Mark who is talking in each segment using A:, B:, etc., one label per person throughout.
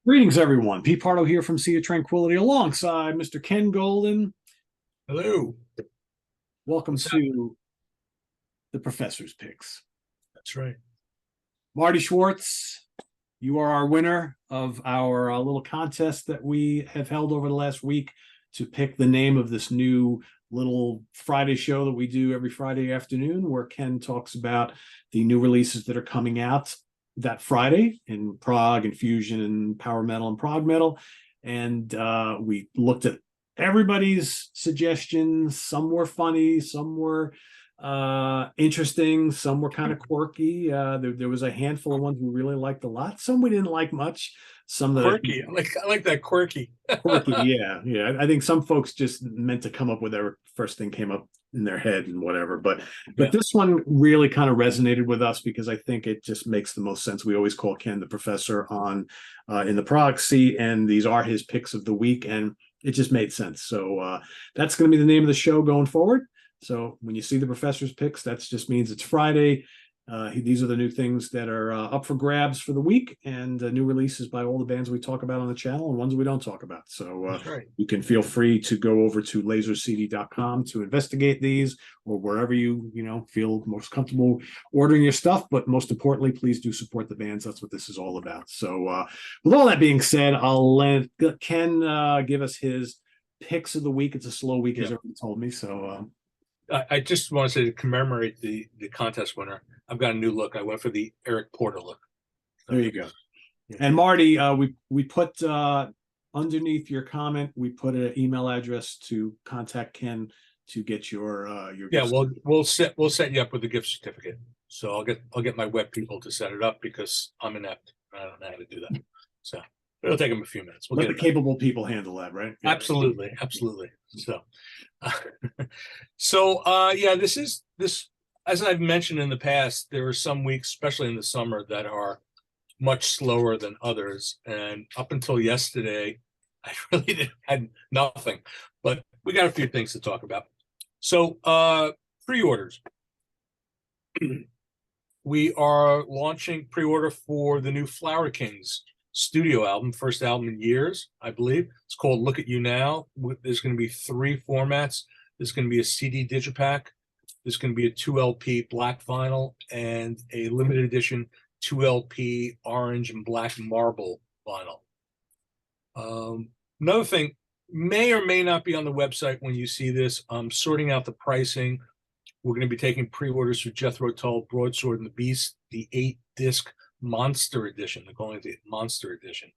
A: Greetings, everyone. Pete Pardo here from Sea of Tranquility alongside Mr. Ken Golden.
B: Hello.
A: Welcome
B: What's happening?
A: to the Professor's Picks.
B: That's right.
A: Marty Schwartz, you are our winner of our little contest that we have held over the last week to pick the name of this new little Friday show that we do every Friday afternoon, where Ken talks about the new releases that are coming out that Friday in prog and fusion and power metal and prog metal. And we looked at everybody's suggestions. Some were funny, some were interesting, some were kind of quirky. There was a handful of ones we really liked a lot, some we didn't like much, some that I think
B: Quirky. I like that quirky.
A: quirky. Yeah. I think some folks just meant to come up with their first thing came up in their head and whatever. But
B: Yeah.
A: this one really kind of resonated with us because I think it just makes the most sense. We always call Ken the professor on in the prog seat, and these are his picks of the week, and it just made sense. So that's going to be the name of the show going forward. So when you see the professor's picks, that just means it's Friday. These are the new things that are up for grabs for the week, and new releases by all the bands we talk about on the channel and ones we don't talk about. So
B: That's right.
A: you can feel free to go over to lasercd.com to investigate these, or wherever you feel most comfortable ordering your stuff. But most importantly, please do support the bands. That's what this is all about. So with all that being said, I'll let Ken give us his picks of the week. It's a slow week, as
B: Yeah.
A: everyone told me. So
B: I just want to say to commemorate the contest winner, I've got a new look. I went for the Eric Porter look.
A: there you go.
B: Yeah.
A: And Marty, we put underneath your comment, we put an email address to contact Ken to get your
B: Yeah,
A: gift.
B: well, we'll set you up with a gift certificate. So I'll get my web people to set it up because I'm inept. I don't know how to do that. So it'll take them a few minutes. We'll
A: Let
B: get
A: the
B: it done.
A: capable people handle that, right? Yeah.
B: Absolutely. So yeah, this as I've mentioned in the past, there are some weeks, especially in the summer, that are much slower than others. And up until yesterday, I really had nothing, but we got a few things to talk about. So pre-orders. We are launching pre-order for the new Flower Kings studio album, first album in years, I believe. It's called Look at You Now. There's going to be 3 formats. There's going to be a CD digipack. There's going to be a 2 LP black vinyl and a limited edition 2 LP orange and black marble vinyl. Another thing may or may not be on the website when you see this. I'm sorting out the pricing. We're going to be taking pre-orders for Jethro Tull, Broadsword and the Beast, the 8-disc Monster Edition. They're calling it the Monster Edition.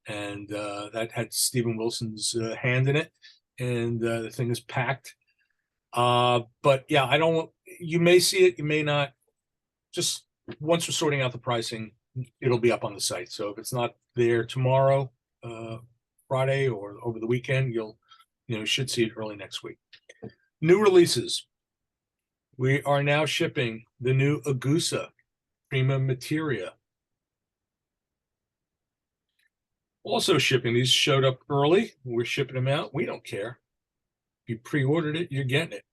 B: And that had Stephen Wilson's hand in it. And the thing is packed. But yeah, you may see it, you may not. Just once we're sorting out the pricing, it'll be up on the site. So if it's not there tomorrow, Friday, or over the weekend, you should see it early next week. New releases. We are now shipping the new Agusa Prima Materia. Also shipping, these showed up early. We're shipping them out. We don't care. If you pre-ordered it, you're getting it.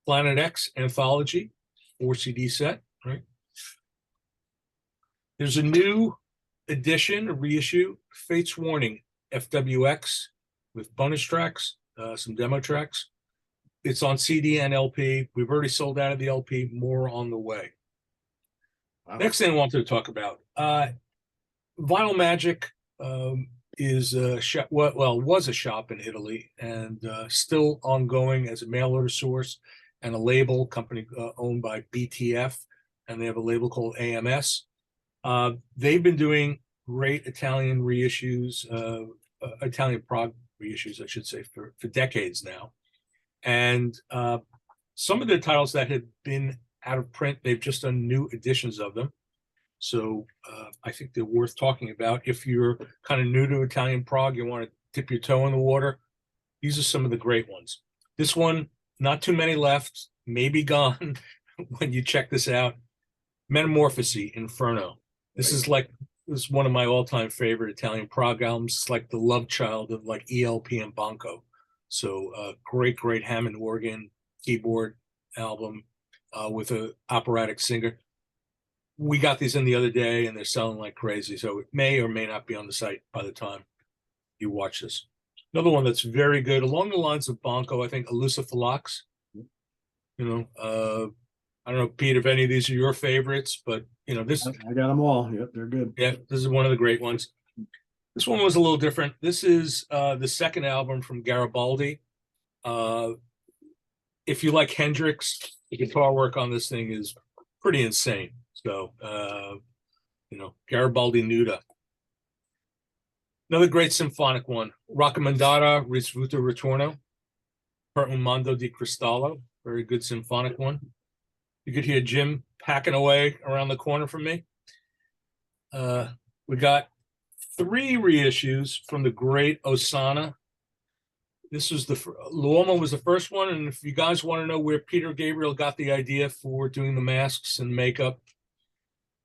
B: Planet X Anthology, 4 CD set, right? There's a new edition, a reissue, Fates Warning, FWX, with bonus tracks, some demo tracks. It's on CD and LP. We've already sold out of the LP, more on the way.
A: Wow.
B: Next thing I wanted to talk about, Vinyl Magic is a shop, was a shop in Italy, and still ongoing as a mail order source and a label company owned by BTF, and they have a label called AMS. They've been doing great Italian reissues, Italian prog reissues, I should say, for decades now. And some of the titles that had been out of print, they've just done new editions of them. So I think they're worth talking about. If you're kind of new to Italian prog, you want to dip your toe in the water, these are some of the great ones. This one, not too many left, maybe gone when you check this out. Metamorphosis, Inferno. This is one of my all-time favorite Italian prog albums. It's like the love child of like ELP and Banco. So great Hammond organ, keyboard album with an operatic singer. we got these in the other day and they're selling like crazy. So it may or may not be on the site by the time you watch this. Another one that's very good along the lines of Bonko, I think Elucifalax. I don't know, Pete, if any of these are your favorites, but this.
A: I got them all. Yep, they're good.
B: Yeah, this is one of the great ones. This one was a little different. This is the second album from Garibaldi. If you like Hendrix, the guitar work on this thing is pretty insane. So, Garibaldi Nuda. Another great symphonic one, Raccomandata Risvuto Ritorno, per un mondo di cristallo. Very good symphonic one. You could hear Jim packing away around the corner from me. We got 3 reissues from the great Osana. This was L'Uomo was the first one, and if you guys want to know where Peter Gabriel got the idea for doing the masks and makeup,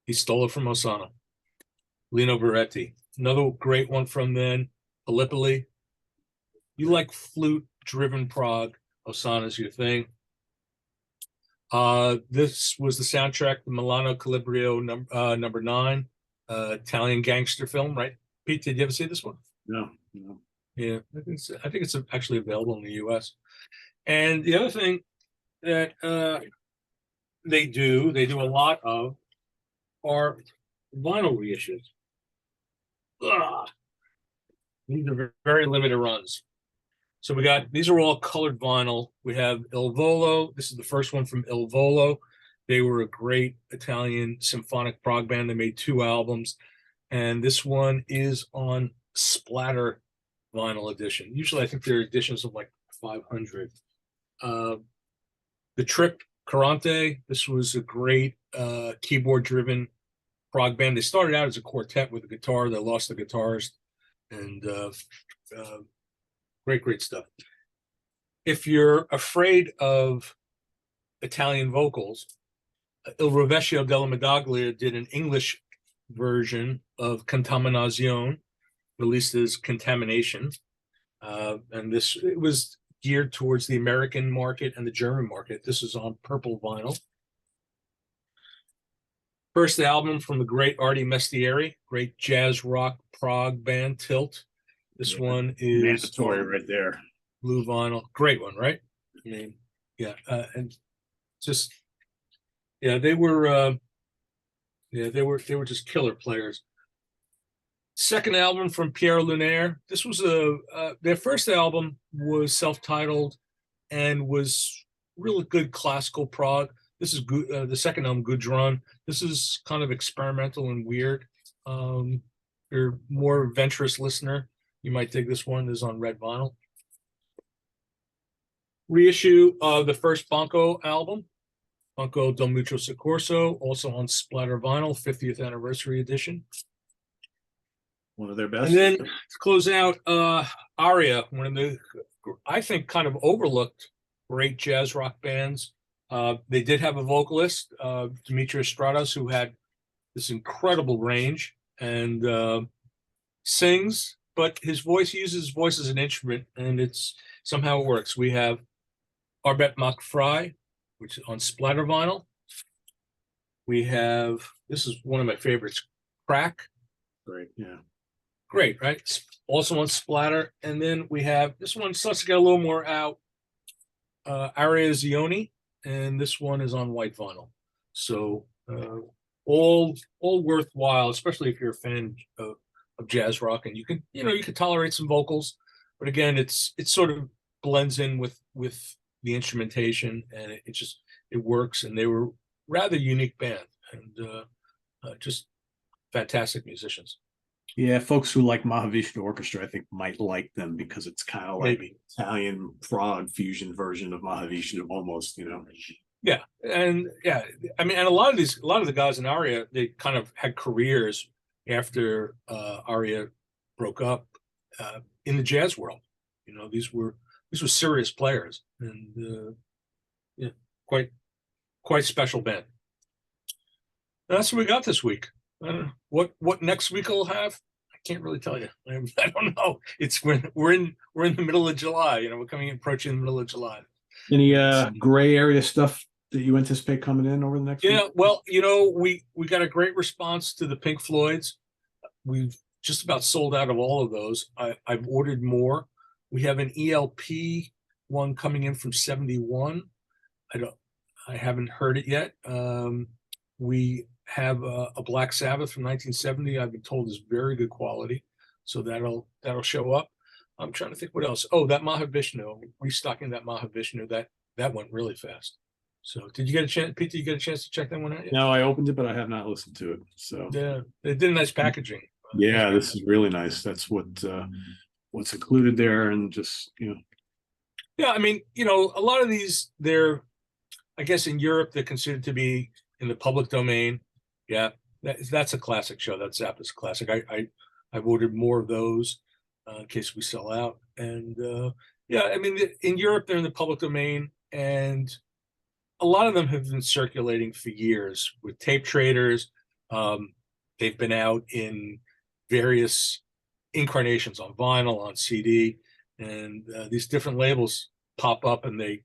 B: he stole it from Osana. Lino Beretti. Another great one from then, Gallipoli. You like flute-driven prog, Osana's your thing. This was the soundtrack, the Milano Calibrio number 9, Italian gangster film, right? Pete, did you ever see this one?
A: No.
B: Yeah, I think it's actually available in the U.S. And the other thing that they do a lot of, are vinyl reissues. These are very limited runs. So these are all colored vinyl. We have Il Volo. This is the first one from Il Volo. They were a great Italian symphonic prog band. They made 2 albums. And this one is on Splatter vinyl edition. Usually I think there are editions of like 500. The Trip Carante. This was a great keyboard-driven prog band. They started out as a quartet with a guitar. They lost the guitarist. And great stuff. If you're afraid of Italian vocals, Il Rovescio della Medaglia did an English version of Contaminazione, released as Contamination. And it was geared towards the American market and the German market. This is on purple vinyl. First album from the great Artie Mestieri, great jazz rock prog band, Tilt. This one is
A: mandatory right there.
B: Blue vinyl, great one, right? I mean, yeah, and just they were just killer players. Second album from Pierre Lunaire. This was their first album was self-titled and was really good classical prog. This is the second album, Gudrun. This is kind of experimental and weird. You're more adventurous listener, you might dig this one. This is on red vinyl. Reissue of the first Bonko album, Bonko Del Mucho Soccorso, also on Splatter vinyl, 50th anniversary edition.
A: One of their best.
B: And then to close out, Aria, one of the, I think, kind of overlooked great jazz rock bands. They did have a vocalist, Demetrius Stratos, who had this incredible range and sings, but he uses his voice as an instrument, and somehow it works. We have Arbet McFry, which is on Splatter vinyl. We have, this is one of my favorites, Crack.
A: Great, yeah.
B: Great, right? Also on Splatter. And then we have, this one starts to get a little more out, Aria Zioni, and this one is on white vinyl. So all worthwhile, especially if you're a fan of jazz rock, and you can tolerate some vocals, but again, it's sort of blends in with the instrumentation, and it works. And they were rather unique band, and just fantastic musicians.
A: Yeah, folks who like Mahavishnu Orchestra, I think, might like them because it's kind of like the Italian prog fusion version of Mahavishnu, almost,
B: Yeah, and I mean, and a lot of the guys in Aria, they kind of had careers after Aria broke up in the jazz world. These were serious players, and quite special band. That's what we got this week. I don't know what next week will have. I can't really tell you. I don't know. We're in the middle of July. We're approaching the middle of July.
A: Any gray area stuff that you anticipate coming in over the next
B: Yeah,
A: week?
B: well, we got a great response to the Pink Floyds. We've just about sold out of all of those. I've ordered more. We have an ELP one coming in from 71. I haven't heard it yet. We have a Black Sabbath from 1970. I've been told is very good quality, so that'll show up. I'm trying to think what else. Oh, that Mahavishnu, restocking that Mahavishnu, that went really fast. So did you get a chance, Pete? Did you get a chance to check that one out yet?
A: No, I opened it, but I have not listened to it. So
B: Yeah, they did nice packaging.
A: yeah, this is really nice. That's what's included there, and just
B: Yeah, I mean, a lot of these, I guess in Europe, they're considered to be in the public domain. Yeah, that's a classic show. That Zappa's classic. I've ordered more of those in case we sell out. And yeah, I mean, in Europe, they're in the public domain, and a lot of them have been circulating for years with tape traders. They've been out in various incarnations on vinyl, on CD, and these different labels pop up and they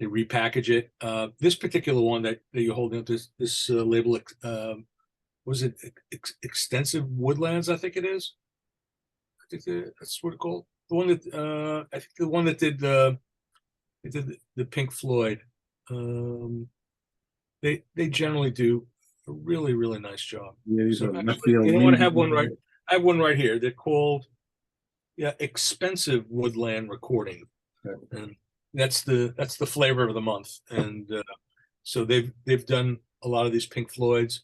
B: repackage it. This particular one that you're holding up, this label, was it Extensive Woodlands? I think it is. I think that's what it's called. The one that I think the one that did the Pink Floyd. They generally do a really, really nice job.
A: yeah.
B: So actually, you want to have one right. I have one right here. They're called Expensive Woodland Recording.
A: Okay.
B: And that's the flavor of the month. And so they've done a lot of these Pink Floyds,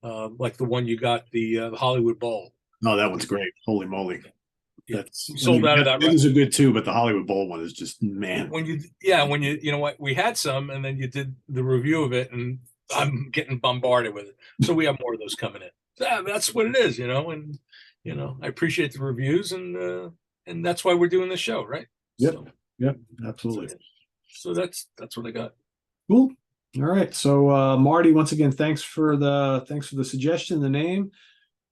B: like the one you got, the Hollywood Bowl.
A: Oh, that one's great. Holy moly. That's
B: sold out of that.
A: These are good too, but the Hollywood Bowl one is just, man.
B: When you know what, we had some, and then you did the review of it, and I'm getting bombarded with it. So we have more of those coming in. That's what it is, and I appreciate the reviews, and that's why we're doing this show, right?
A: Yep.
B: So,
A: Yep. Absolutely.
B: So that's what I got.
A: Cool. All right. So Marty, once again, thanks for the suggestion, the name.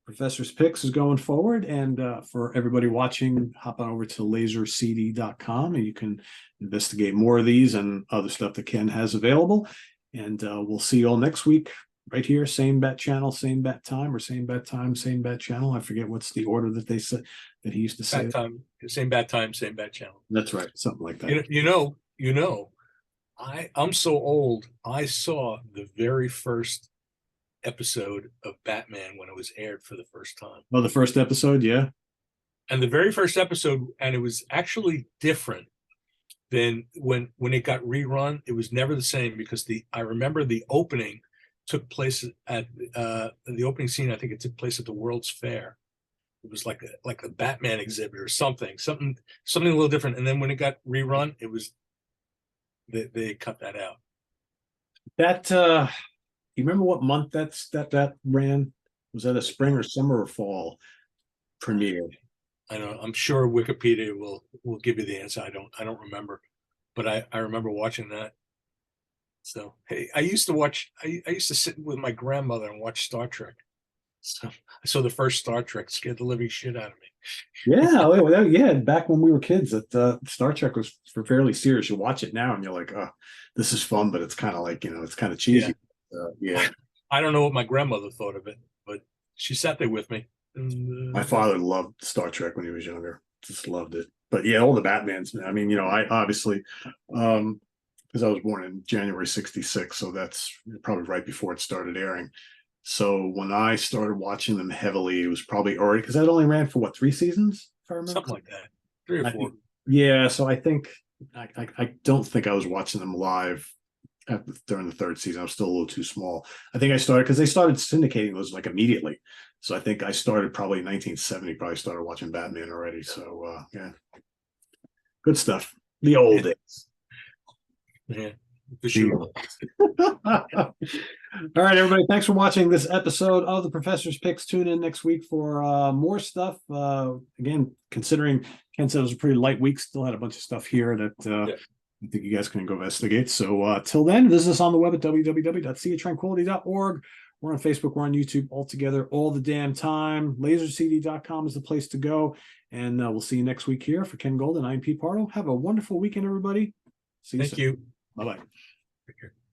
A: Professor's Picks is going forward, and for everybody watching, hop on over to lasercd.com and you can investigate more of these and other stuff that Ken has available. And we'll see you all next week right here, same bat channel, same bat time, or same bat time, same bat channel. I forget what's the order that they said that he used to say.
B: Bat time, same bat time, same bat channel.
A: That's right, something like that.
B: I'm so old. I saw the very first episode of Batman when it was aired for the first time.
A: Oh, the first episode, yeah.
B: And the very first episode, and it was actually different than when it got rerun. It was never the same because I remember the opening took place at the opening scene. I think it took place at the World's Fair. It was like a Batman exhibit or something a little different. And then when it got rerun, it was they cut that out.
A: That you remember what month that ran? Was that a spring or summer or fall premiere?
B: I don't know. I'm sure Wikipedia will give you the answer. I don't remember, but I remember watching that. So hey, I used to sit with my grandmother and watch Star Trek. So I saw the first Star Trek, scared the living shit out of me.
A: Yeah, back when we were kids, that Star Trek was fairly serious. You watch it now and you're like, oh, this is fun, but it's kind of like, it's kind of cheesy. Yeah.
B: I don't know what my grandmother thought of it, but she sat there with me. And,
A: my father loved Star Trek when he was younger. Just loved it. But yeah, all the Batmans. I mean, I obviously, because I was born in January '66, so that's probably right before it started airing. So when I started watching them heavily, it was probably already, because that only ran for what, 3 seasons, if I remember?
B: Something like that, 3 or 4.
A: Yeah, so I think I don't think I was watching them live during the 3rd season. I was still a little too small. I think I started because they started syndicating those like immediately. So I think I started probably in 1970. Probably started watching Batman already. So yeah, good stuff. The old days.
B: Yeah, for sure.
A: All right, everybody. Thanks for watching this episode of the Professor's Picks. Tune in next week for more stuff. Again, considering Ken said it was a pretty light week, still had a bunch of stuff here that I think you guys can go investigate. So till then, visit us on the web at www.seatranquility.org. We're on Facebook. We're on YouTube all together all the damn time. Lasercd.com is the place to go. And we'll see you next week here. For Ken Golden, I'm Pete Pardo. Have a wonderful weekend, everybody. See you soon.
B: Thank you.
A: Bye-bye.
B: Take care.